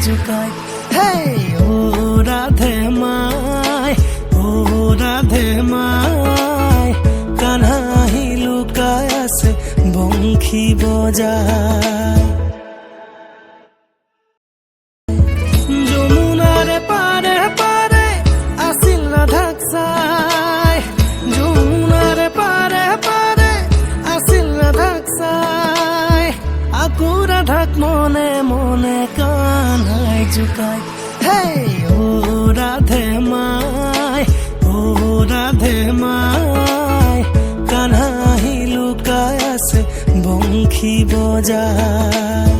জুকায়। হে ও রাধে মায়, ও রাধে মায়, কানহাহি লুকায় আছে বংশী বজায়। যমুনার পারে পারে আছিল রাধাক চাই, যমুনার পারে পারে আছিল রাধাক চাই, আকু রাধাক মনে মনে কানহাই জুকায়। হে ও রাধে মায়, ও রাধে মায়, কানহাহি লুকায় আছে বংশী বজায়।